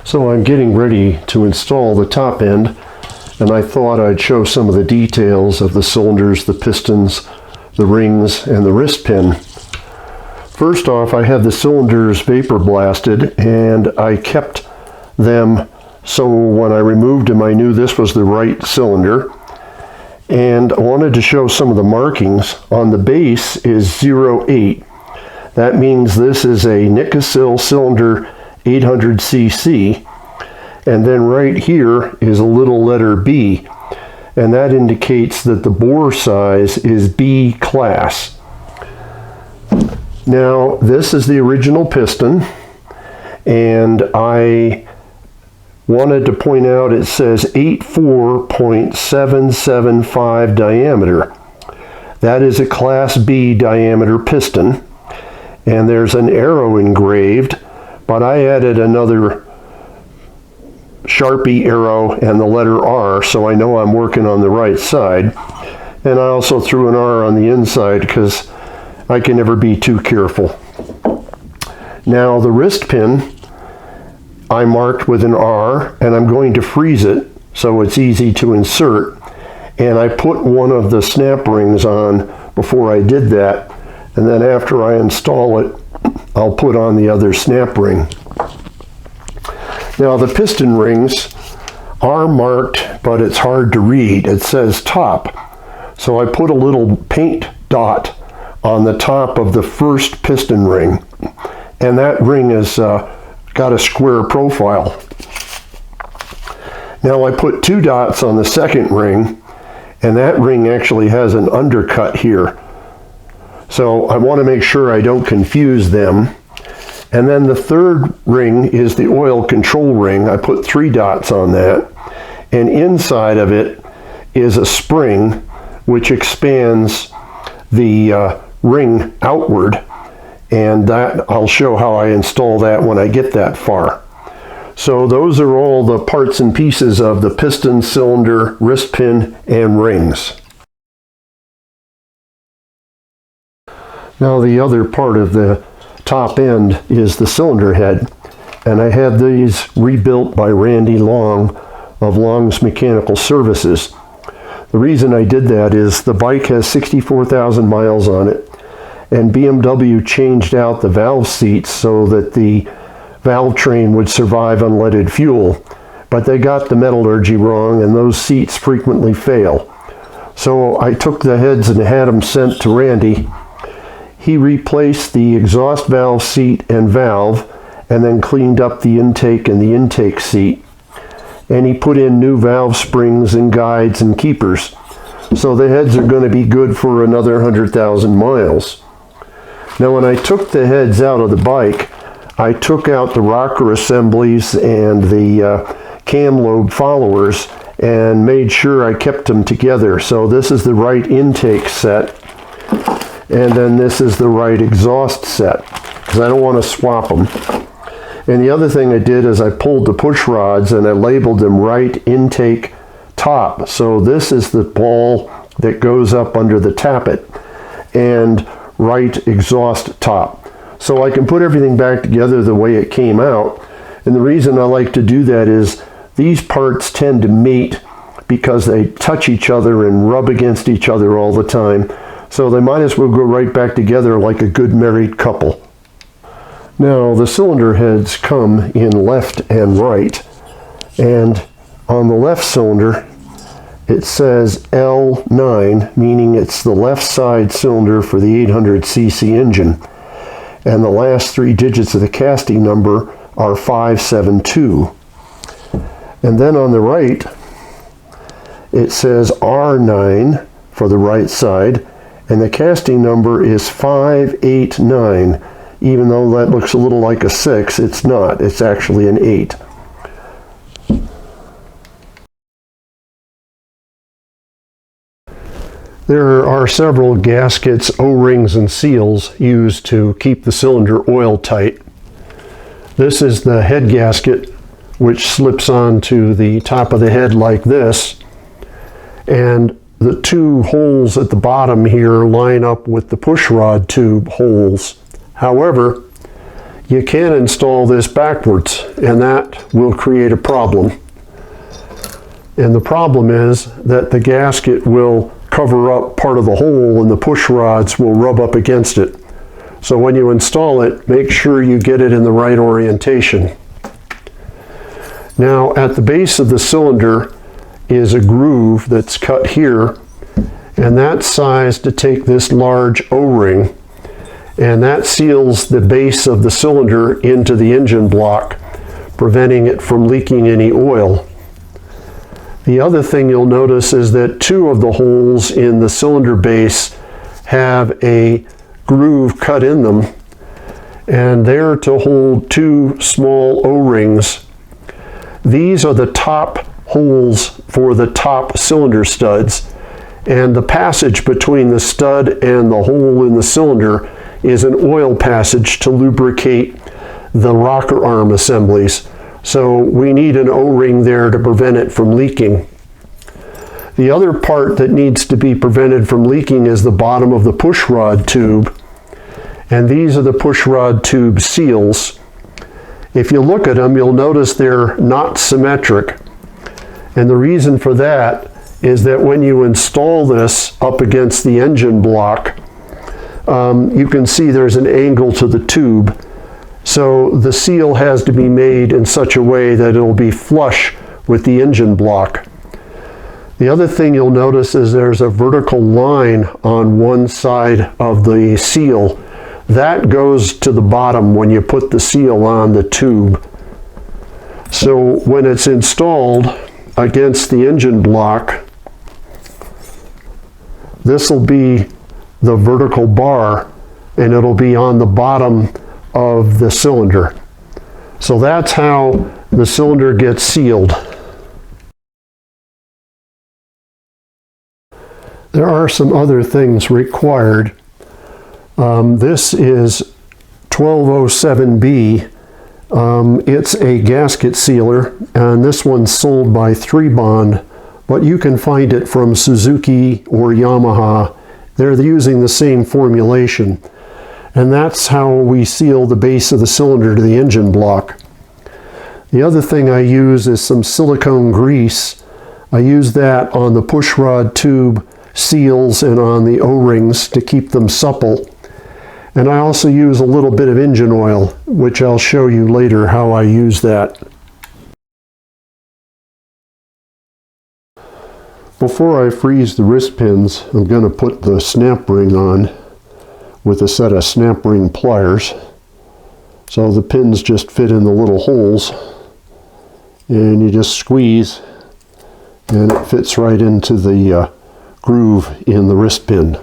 So I'm getting ready to install the top end, and I thought I'd show some of the details of the cylinders, the pistons, the rings, and the wrist pin. First off, I had the cylinders vapor blasted, and I kept them so when I removed them I knew this was the right cylinder. And I wanted to show some of the markings. On the base is 08. That means this is a Nickesil cylinder 800cc. And then right here is a little letter B. And that indicates that the bore size is B class. Now, this is the original piston. And I wanted to point out it says 84.775 diameter. That is a Class B diameter piston, and there's an arrow engraved, but I added another Sharpie arrow and the letter R, so I know I'm working on the right side. And I also threw an R on the inside because I can never be too careful. Now the wrist pin I marked with an R, and I'm going to freeze it so it's easy to insert. And I put one of the snap rings on before I did that, and then after I install it, I'll put on the other snap ring. Now the piston rings are marked, but it's hard to read. It says top. So I put a little paint dot on the top of the first piston ring, and that ring is got a square profile. Now I put 2 dots on the second ring, and that ring actually has an undercut here. So I want to make sure I don't confuse them. And then the third ring is the oil control ring. I put 3 dots on that. And inside of it is a spring which expands the ring outward. And that I'll show how I install that when I get that far. So those are all the parts and pieces of the piston, cylinder, wrist pin, and rings. Now the other part of the top end is the cylinder head. And I had these rebuilt by Randy Long of Long's Mechanical Services. The reason I did that is the bike has 64,000 miles on it. And BMW changed out the valve seats so that the valve train would survive unleaded fuel. But they got the metallurgy wrong, and those seats frequently fail. So I took the heads and had them sent to Randy. He replaced the exhaust valve seat and valve, and then cleaned up the intake and the intake seat. And he put in new valve springs and guides and keepers. So the heads are going to be good for another 100,000 miles. Now when I took the heads out of the bike, I took out the rocker assemblies and the cam lobe followers and made sure I kept them together. So this is the right intake set, and then this is the right exhaust set, because I don't want to swap them. And the other thing I did is I pulled the push rods and I labeled them right intake top. So this is the ball that goes up under the tappet, and right exhaust top. So I can put everything back together the way it came out. And the reason I like to do that is these parts tend to mate because they touch each other and rub against each other all the time. So they might as well go right back together like a good married couple. Now the cylinder heads come in left and right. And on the left cylinder, it says L9, meaning it's the left side cylinder for the 800cc engine. And the last 3 digits of the casting number are 572. And then on the right, it says R9 for the right side, and the casting number is 589. Even though that looks a little like a 6, it's not. It's actually an 8. There are several gaskets, O-rings, and seals used to keep the cylinder oil tight. This is the head gasket, which slips onto the top of the head like this. And the 2 holes at the bottom here line up with the push rod tube holes. However, you can install this backwards, and that will create a problem. And the problem is that the gasket will cover up part of the hole and the push rods will rub up against it. So when you install it, make sure you get it in the right orientation. Now at the base of the cylinder is a groove that's cut here, and that's sized to take this large O-ring, and that seals the base of the cylinder into the engine block, preventing it from leaking any oil. The other thing you'll notice is that two of the holes in the cylinder base have a groove cut in them, and they're to hold two small O-rings. These are the top holes for the top cylinder studs, and the passage between the stud and the hole in the cylinder is an oil passage to lubricate the rocker arm assemblies. So we need an O-ring there to prevent it from leaking. The other part that needs to be prevented from leaking is the bottom of the push rod tube. And these are the push rod tube seals. If you look at them, you'll notice they're not symmetric. And the reason for that is that when you install this up against the engine block, you can see there's an angle to the tube. So the seal has to be made in such a way that it'll be flush with the engine block. The other thing you'll notice is there's a vertical line on one side of the seal. That goes to the bottom when you put the seal on the tube. So when it's installed against the engine block, this will be the vertical bar, and it'll be on the bottom of the cylinder. So that's how the cylinder gets sealed. There are some other things required. This is 1207B. It's a gasket sealer, and this one's sold by 3Bond, but you can find it from Suzuki or Yamaha. They're using the same formulation. And that's how we seal the base of the cylinder to the engine block. The other thing I use is some silicone grease. I use that on the push rod tube seals and on the O-rings to keep them supple. And I also use a little bit of engine oil, which I'll show you later how I use that. Before I freeze the wrist pins, I'm going to put the snap ring on with a set of snap ring pliers. So the pins just fit in the little holes, and you just squeeze and it fits right into the groove in the wrist pin.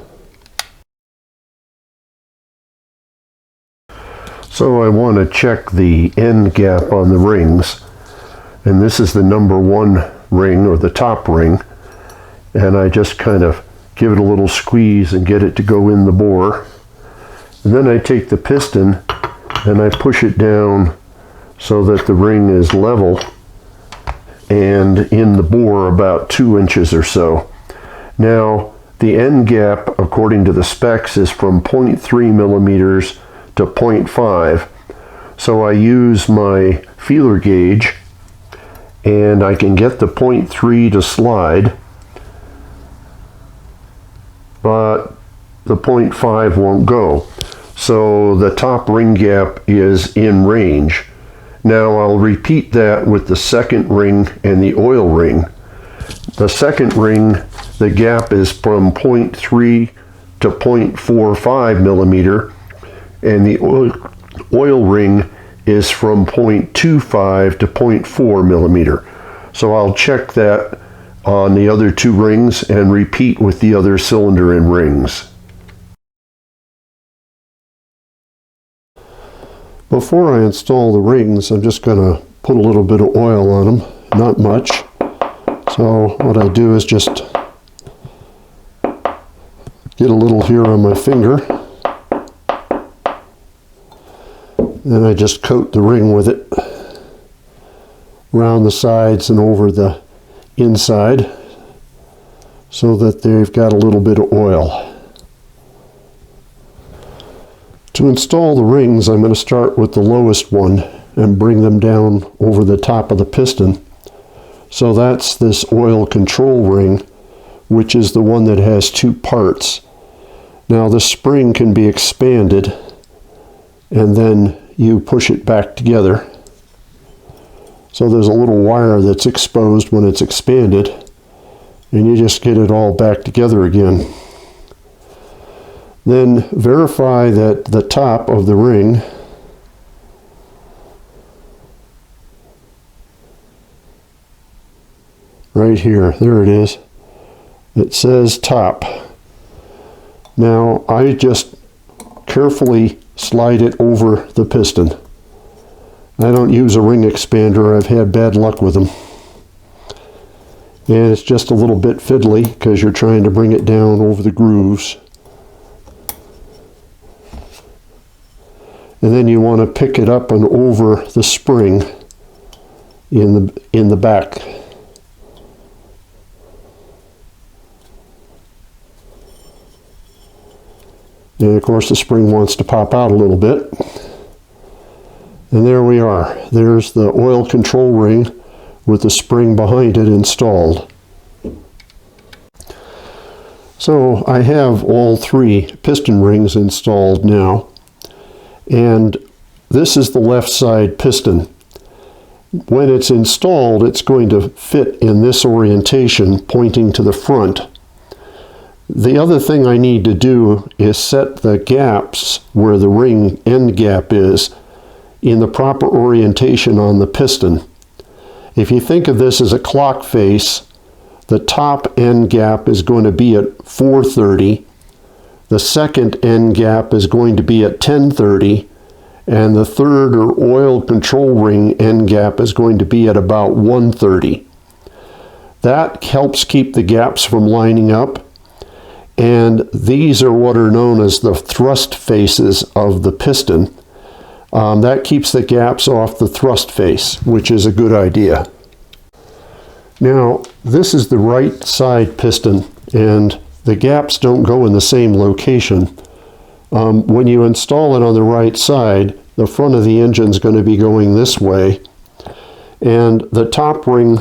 So I want to check the end gap on the rings, and this is the number 1 ring, or the top ring, and I just kind of give it a little squeeze and get it to go in the bore. And then I take the piston and I push it down so that the ring is level and in the bore about 2 inches or so. Now the end gap, according to the specs, is from 0.3 millimeters to 0.5. So I use my feeler gauge and I can get the 0.3 to slide, but the 0.5 won't go. So the top ring gap is in range. Now I'll repeat that with the second ring and the oil ring. The second ring, the gap is from 0.3 to 0.45 millimeter, and the oil ring is from 0.25 to 0.4 millimeter. So I'll check that on the other 2 rings and repeat with the other cylinder and rings. Before I install the rings, I'm just going to put a little bit of oil on them, not much. So what I do is just get a little here on my finger, then I just coat the ring with it around the sides and over the inside so that they've got a little bit of oil. To install the rings, I'm going to start with the lowest one and bring them down over the top of the piston. So that's this oil control ring, which is the one that has two parts. Now the spring can be expanded and then you push it back together. So there's a little wire that's exposed when it's expanded, and you just get it all back together again. Then verify that the top of the ring right here, there it is. It says top. Now I just carefully slide it over the piston. I don't use a ring expander. I've had bad luck with them. And it's just a little bit fiddly because you're trying to bring it down over the grooves. And then you want to pick it up and over the spring in the back. And of course the spring wants to pop out a little bit. And there we are. There's the oil control ring with the spring behind it installed. So I have all three piston rings installed now. And this is the left side piston. When it's installed, it's going to fit in this orientation pointing to the front. The other thing I need to do is set the gaps where the ring end gap is in the proper orientation on the piston. If you think of this as a clock face, the top end gap is going to be at 4:30, the second end gap is going to be at 10:30, and the third or oil control ring end gap is going to be at about 1:30. That helps keep the gaps from lining up, and these are what are known as the thrust faces of the piston. That keeps the gaps off the thrust face, which is a good idea. Now, this is the right side piston, and the gaps don't go in the same location. When you install it on the right side, the front of the engine is going to be going this way, and the top ring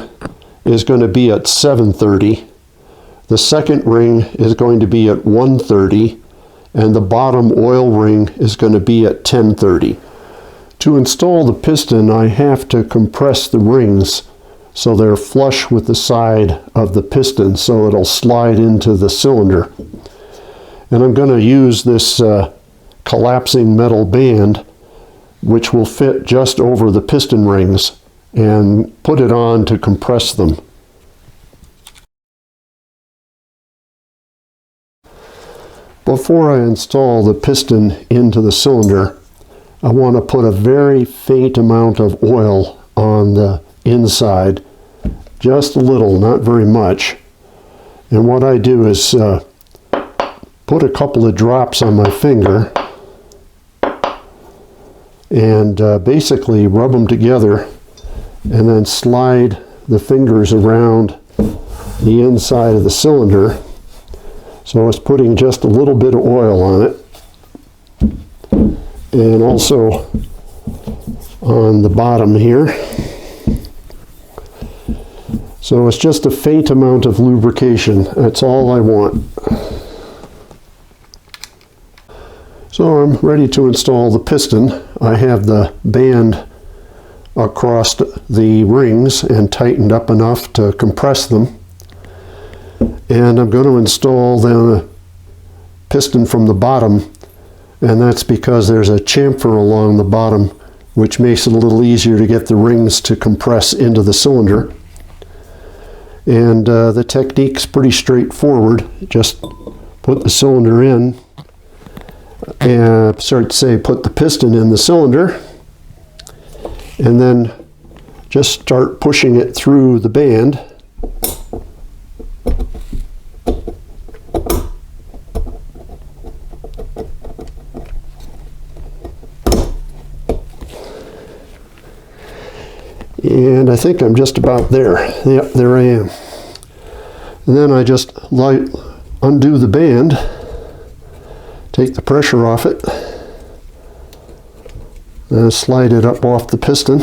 is going to be at 7:30. The second ring is going to be at 1:30, and the bottom oil ring is going to be at 10:30. To install the piston, I have to compress the rings so they're flush with the side of the piston so it'll slide into the cylinder. And I'm going to use this collapsing metal band, which will fit just over the piston rings, and put it on to compress them. Before I install the piston into the cylinder, I want to put a very faint amount of oil on the inside, just a little, not very much. And what I do is put a couple of drops on my finger and basically rub them together, and then slide the fingers around the inside of the cylinder. So it's putting just a little bit of oil on it, and also on the bottom here. So it's just a faint amount of lubrication. That's all I want. So I'm ready to install the piston. I have the band across the rings and tightened up enough to compress them. And I'm going to install the piston from the bottom, and that's because there's a chamfer along the bottom which makes it a little easier to get the rings to compress into the cylinder. And the technique's pretty straightforward. Just put the cylinder in, and put the piston in the cylinder, and then just start pushing it through the band. And I think I'm just about there. Yep, there I am. And then I just undo the band, take the pressure off it, Slide it up off the piston,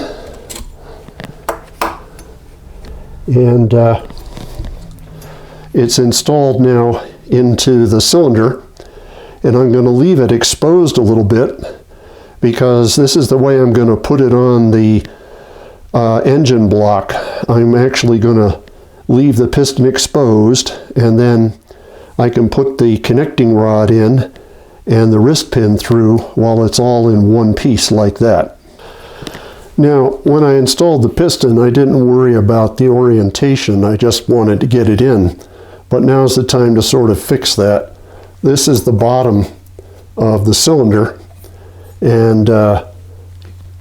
and it's installed now into the cylinder, and I'm going to leave it exposed a little bit because this is the way I'm going to put it on the engine block. I'm actually going to leave the piston exposed, and then I can put the connecting rod in and the wrist pin through while it's all in one piece like that. Now, when I installed the piston, I didn't worry about the orientation. I just wanted to get it in. But now's the time to sort of fix that. This is the bottom of the cylinder, and the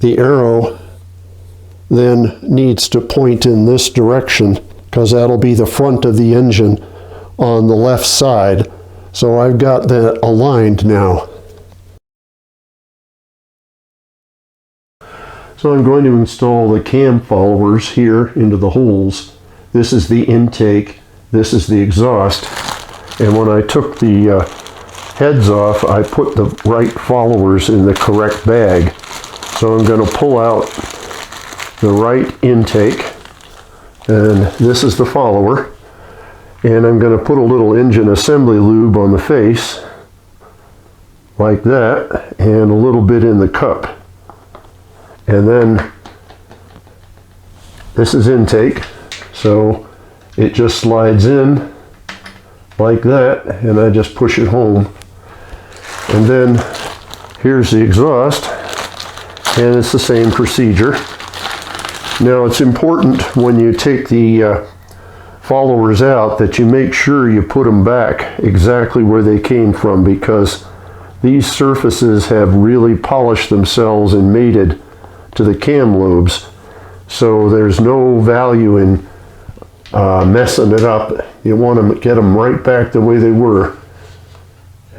arrow then needs to point in this direction because that'll be the front of the engine on the left side. So I've got that aligned now. So I'm going to install the cam followers here into the holes. This is the intake, this is the exhaust, and when I took the heads off, I put the right followers in the correct bag. So I'm going to pull out the right intake, and this is the follower. And I'm going to put a little engine assembly lube on the face, like that, and a little bit in the cup. And then this is intake, so it just slides in like that, and I just push it home. And then here's the exhaust, and it's the same procedure. Now it's important when you take the followers out that you make sure you put them back exactly where they came from, because these surfaces have really polished themselves and mated to the cam lobes, so there's no value in messing it up. You want to get them right back the way they were.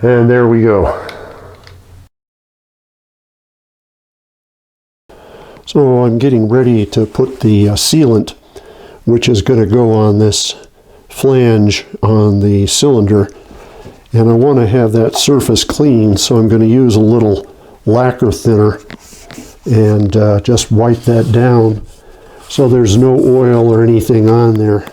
And there we go. So I'm getting ready to put the sealant, which is going to go on this flange on the cylinder, and I want to have that surface clean, so I'm going to use a little lacquer thinner and just wipe that down so there's no oil or anything on there.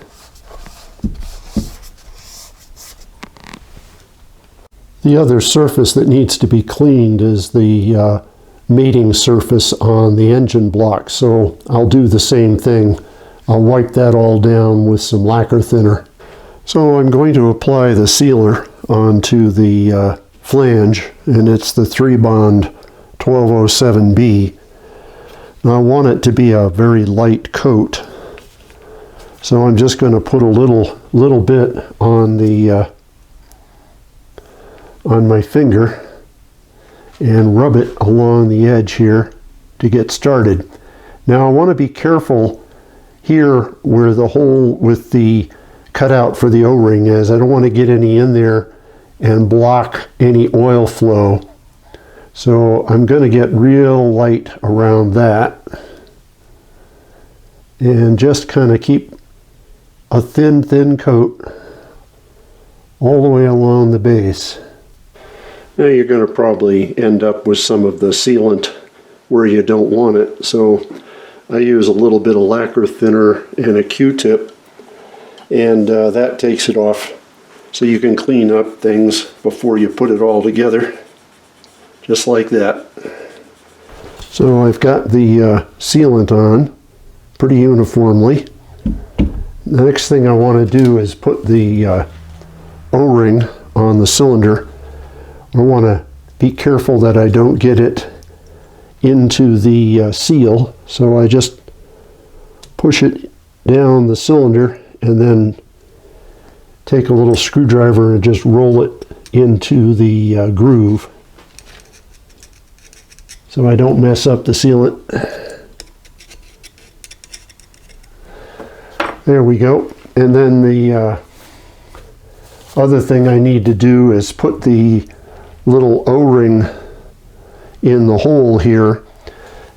The other surface that needs to be cleaned is the mating surface on the engine block, so I'll do the same thing. I'll wipe that all down with some lacquer thinner. So I'm going to apply the sealer onto the flange, and it's the 3-bond 1207B. Now I want it to be a very light coat, so I'm just going to put a little bit on the on my finger and rub it along the edge here to get started. Now I want to be careful here where the hole with the cutout for the O-ring is. I don't want to get any in there and block any oil flow. So I'm going to get real light around that and just kind of keep a thin coat all the way along the base. Now you're going to probably end up with some of the sealant where you don't want it, so I use a little bit of lacquer thinner and a Q-tip, and that takes it off so you can clean up things before you put it all together, just like that. So I've got the sealant on pretty uniformly. The next thing I want to do is put the O-ring on the cylinder. I want to be careful that I don't get it into the seal, so I just push it down the cylinder and then take a little screwdriver and just roll it into the groove so I don't mess up the sealant. There we go. And then the other thing I need to do is put the little O-ring in the hole here,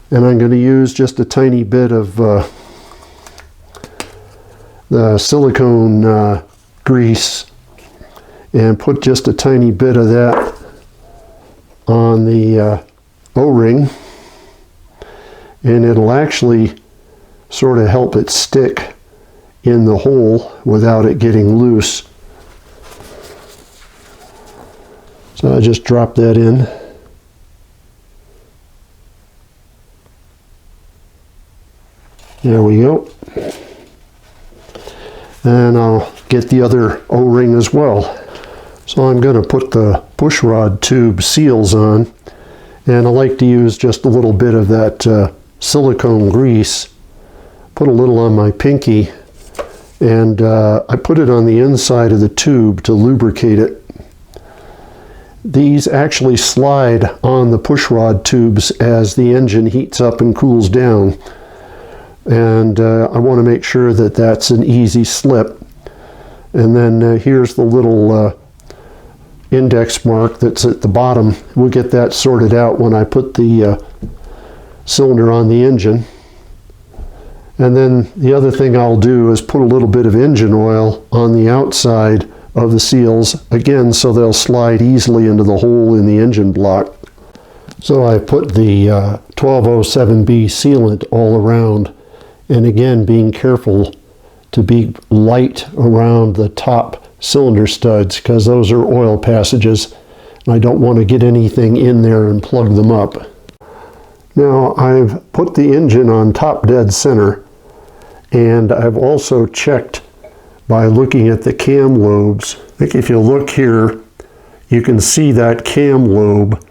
and I'm going to use just a tiny bit of the silicone grease and put just a tiny bit of that on the O-ring, and it'll actually sort of help it stick in the hole without it getting loose. So I just drop that in. There we go. And I'll get the other O-ring as well. So I'm going to put the push rod tube seals on, and I like to use just a little bit of that silicone grease. Put a little on my pinky, and I put it on the inside of the tube to lubricate it. These actually slide on the push rod tubes as the engine heats up and cools down. And I want to make sure that that's an easy slip. And then here's the little index mark that's at the bottom. We'll get that sorted out when I put the cylinder on the engine. And then the other thing I'll do is put a little bit of engine oil on the outside of the seals, again, so they'll slide easily into the hole in the engine block. So I put the 1207B sealant all around, and again, being careful to be light around the top cylinder studs, because those are oil passages, and I don't want to get anything in there and plug them up. Now I've put the engine on top dead center, and I've also checked by looking at the cam lobes. I think if you look here, you can see that cam lobe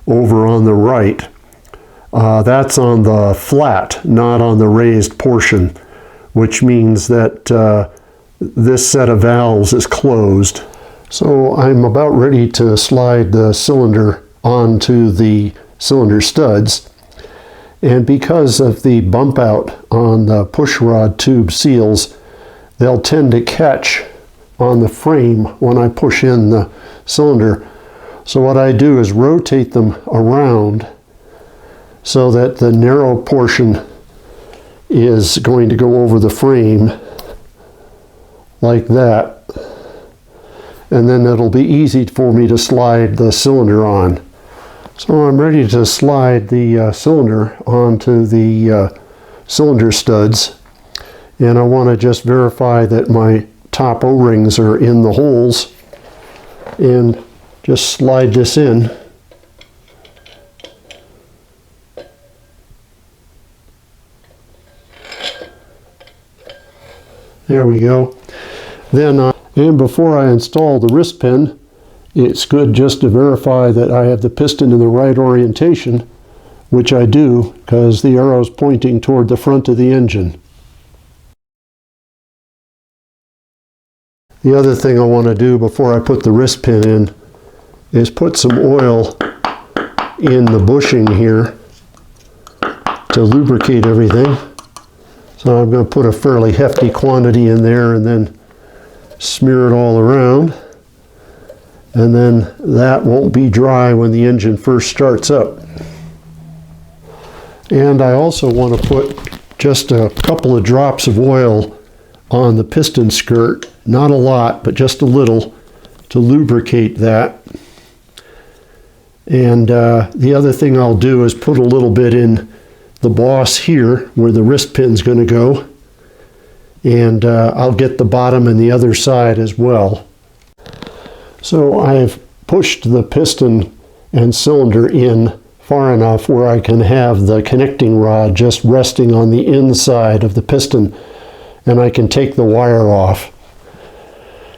over on the right. That's on the flat, not on the raised portion, which means that this set of valves is closed. So I'm about ready to slide the cylinder onto the cylinder studs. And because of the bump out on the push rod tube seals, they'll tend to catch on the frame when I push in the cylinder. So what I do is rotate them around so that the narrow portion is going to go over the frame like that. And then it'll be easy for me to slide the cylinder on. So I'm ready to slide the cylinder onto the cylinder studs. And I want to just verify that my top O-rings are in the holes, and just slide this in. There we go. Then, and before I install the wrist pin, it's good just to verify that I have the piston in the right orientation, which I do, because the arrow is pointing toward the front of the engine. The other thing I want to do before I put the wrist pin in is put some oil in the bushing here to lubricate everything. So I'm going to put a fairly hefty quantity in there and then smear it all around. And then that won't be dry when the engine first starts up. And I also want to put just a couple of drops of oil on the piston skirt, not a lot, but just a little, to lubricate that. And the other thing I'll do is put a little bit in the boss here where the wrist pin's going to go, and I'll get the bottom and the other side as well. So I've pushed the piston and cylinder in far enough where I can have the connecting rod just resting on the inside of the piston, and I can take the wire off.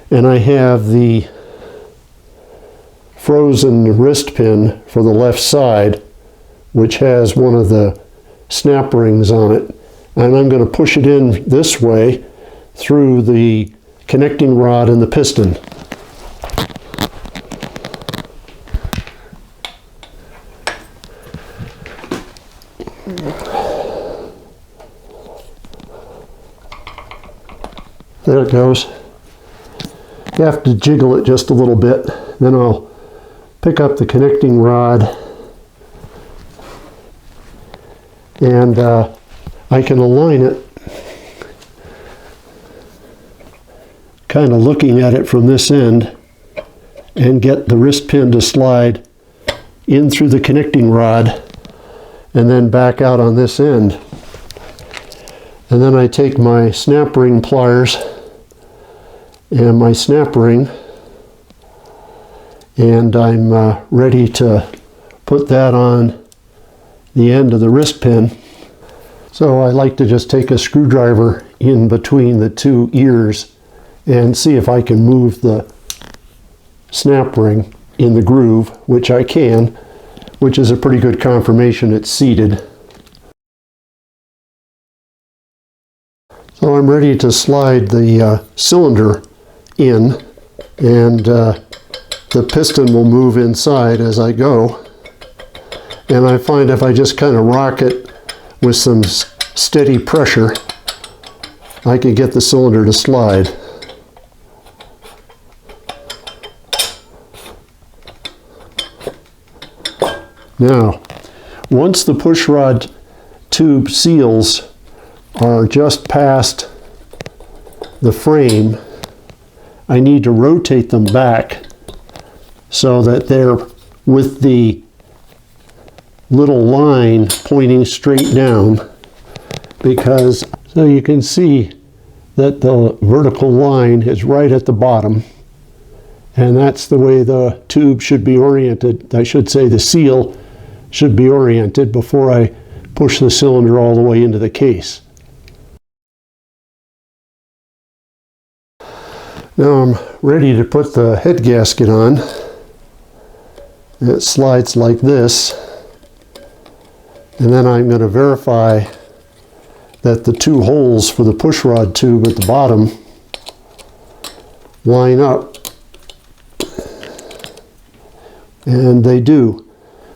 And I have the frozen wrist pin for the left side, which has one of the snap rings on it. And I'm going to push it in this way through the connecting rod and the piston. There it goes. You have to jiggle it just a little bit. Then I'll pick up the connecting rod, and I can align it, kind of looking at it from this end, and get the wrist pin to slide in through the connecting rod. and then back out on this end. And then I take my snap ring pliers and my snap ring, and I'm ready to put that on the end of the wrist pin. So I like to just take a screwdriver in between the two ears and see if I can move the snap ring in the groove, which I can, which is a pretty good confirmation it's seated. So I'm ready to slide the cylinder in, and the piston will move inside as I go. And I find if I just kind of rock it with some steady pressure, I can get the cylinder to slide. Now, once the pushrod tube seals are just past the frame, I need to rotate them back so that they're with the little line pointing straight down, because so you can see that the vertical line is right at the bottom, and that's the way the tube should be oriented. I should say the seal should be oriented before I push the cylinder all the way into the case. Now I'm ready to put the head gasket on. It slides like this, and then I'm going to verify that the two holes for the pushrod tube at the bottom line up, and they do.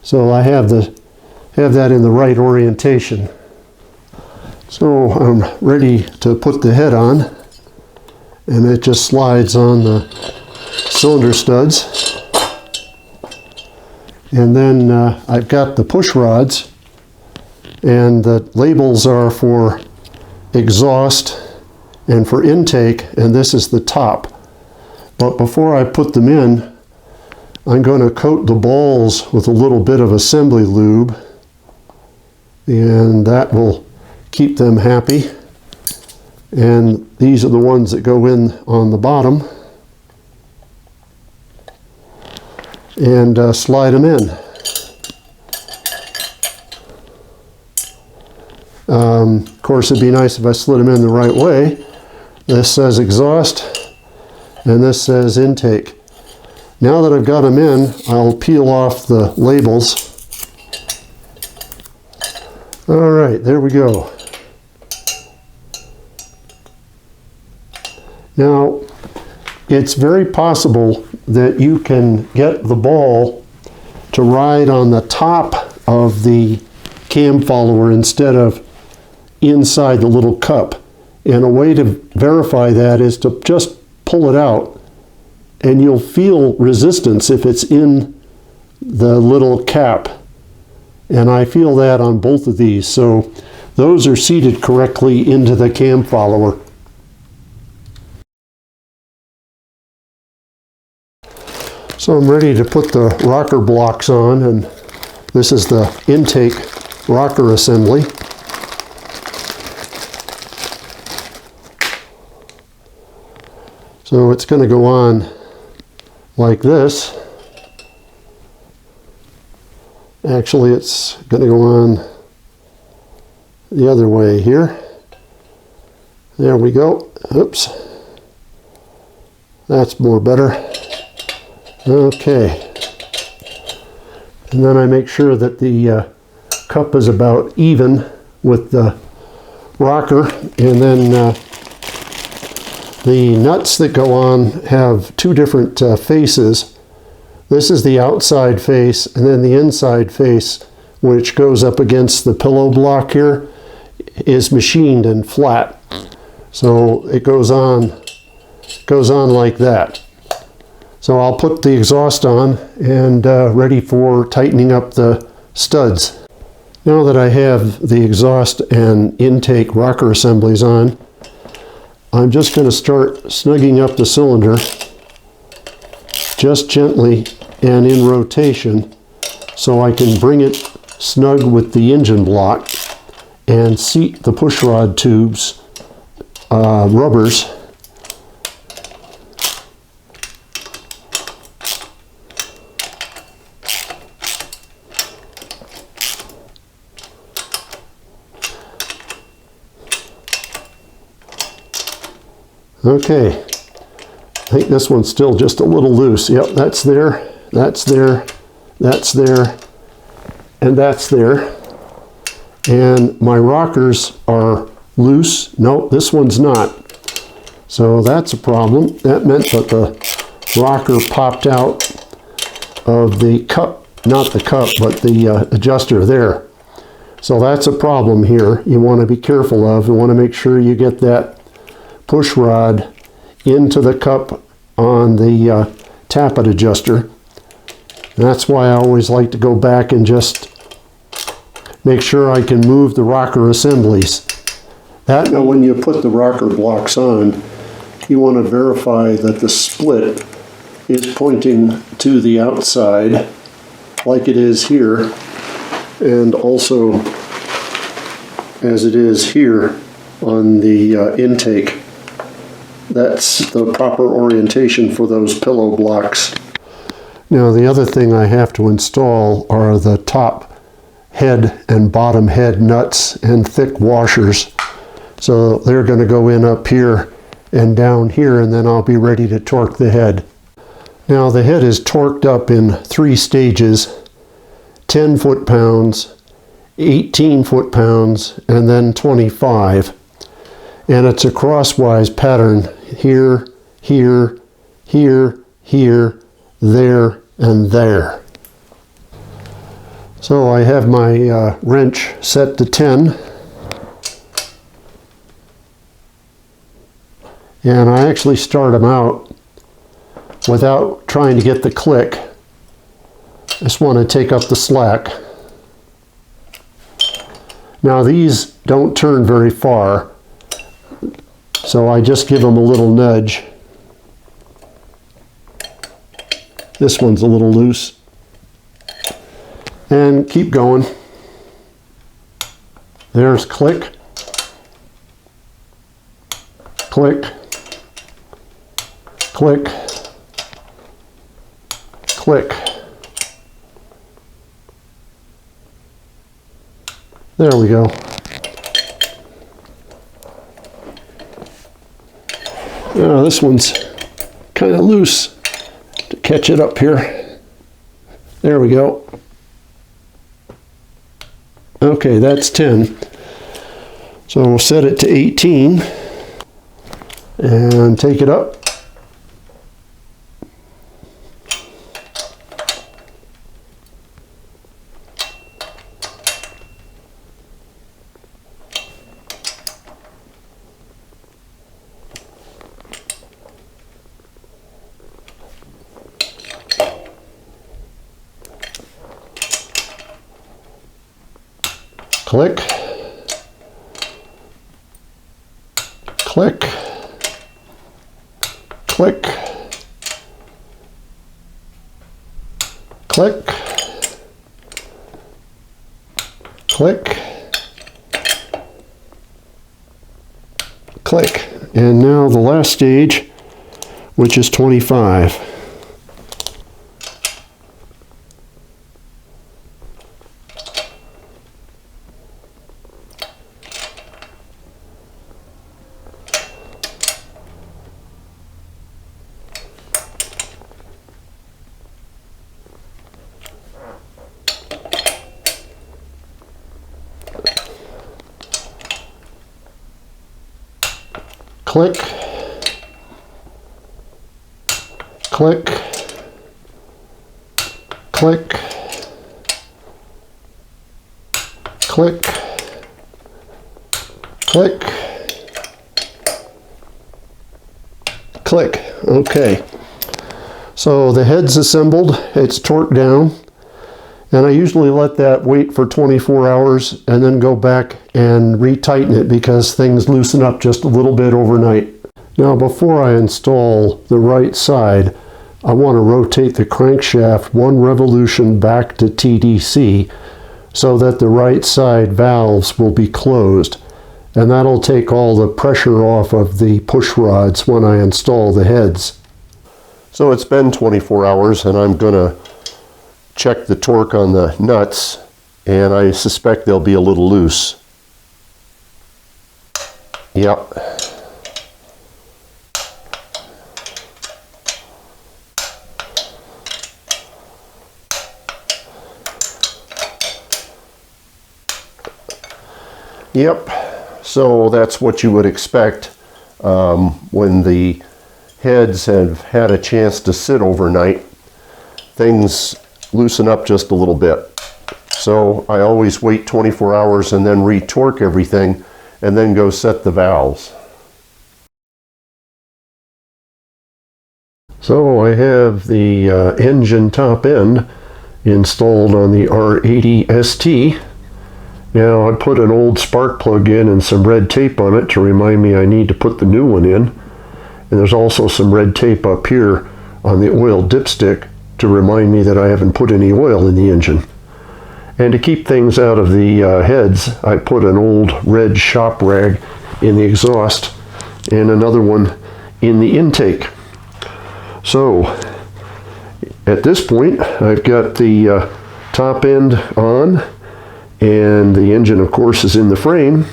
So I have that in the right orientation. So I'm ready to put the head on, and it just slides on the cylinder studs. And then I've got the push rods, and the labels are for exhaust and for intake, and this is the top. But before I put them in, I'm going to coat the balls with a little bit of assembly lube, and that will keep them happy. And these are the ones that go in on the bottom, and slide them in. Of course, it'd be nice if I slid them in the right way. This says exhaust, and this says intake. Now that I've got them in, I'll peel off the labels. All right, there we go. Now, it's very possible that you can get the ball to ride on the top of the cam follower instead of inside the little cup. And a way to verify that is to just pull it out, and you'll feel resistance if it's in the little cap. And I feel that on both of these. So those are seated correctly into the cam follower. So I'm ready to put the rocker blocks on, and this is the intake rocker assembly. So it's going to go on like this. Actually, it's going to go on the other way here. There we go. Oops. That's more better. Okay. And then I make sure that the cup is about even with the rocker, and then the nuts that go on have two different faces. This is the outside face, and then the inside face, which goes up against the pillow block here, is machined and flat. So it goes on like that. So I'll put the exhaust on and ready for tightening up the studs. Now that I have the exhaust and intake rocker assemblies on, I'm just going to start snugging up the cylinder just gently and in rotation, so I can bring it snug with the engine block and seat the pushrod tubes, rubbers, okay. I think this one's still just a little loose. Yep, that's there, that's there, that's there, and that's there. And my rockers are loose. Nope, this one's not. So that's a problem. That meant that the rocker popped out of the cup, not the cup, but the adjuster there. So that's a problem here you want to be careful of. You want to make sure you get that push rod into the cup on the tappet adjuster. That's why I always like to go back and just make sure I can move the rocker assemblies. Now when you put the rocker blocks on, you want to verify that the split is pointing to the outside like it is here, and also as it is here on the intake. That's the proper orientation for those pillow blocks. Now the other thing I have to install are the top head and bottom head nuts and thick washers. So they're going to go in up here and down here, and then I'll be ready to torque the head. Now the head is torqued up in 3 stages: 10 foot-pounds, 18 foot-pounds, and then 25. And it's a crosswise pattern: here, here, here, here, there, and there. So I have my wrench set to 10. And I actually start them out without trying to get the click. Just want to take up the slack. Now these don't turn very far, so I just give them a little nudge. This one's a little loose. And keep going. There's click, click, click, click. There we go. Now this one's kind of loose. To catch it up here. There we go. Okay, that's 10. So we'll set it to 18 and take it up. Click, click, click, click, click, click. And now the last stage, which is 25. Click, click, click, click, click, click. Okay. So the head's assembled, it's torqued down, and I usually let that wait for 24 hours and then go back and retighten it because things loosen up just a little bit overnight. Now before I install the right side, I want to rotate the crankshaft 1 revolution back to TDC so that the right side valves will be closed, and that'll take all the pressure off of the push rods when I install the heads. So it's been 24 hours and I'm going to check the torque on the nuts, and I suspect they'll be a little loose. Yep. Yep, so that's what you would expect when the heads have had a chance to sit overnight. Things loosen up just a little bit. So I always wait 24 hours and then re-torque everything and then go set the valves. So I have the engine top end installed on the R80ST. Now I put an old spark plug in and some red tape on it to remind me I need to put the new one in. And there's also some red tape up here on the oil dipstick to remind me that I haven't put any oil in the engine. And to keep things out of the heads, I put an old red shop rag in the exhaust and another one in the intake. So at this point I've got the top end on, and the engine of course is in the frame,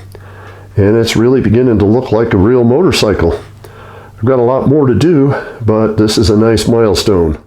and it's really beginning to look like a real motorcycle. I've got a lot more to do, but this is a nice milestone.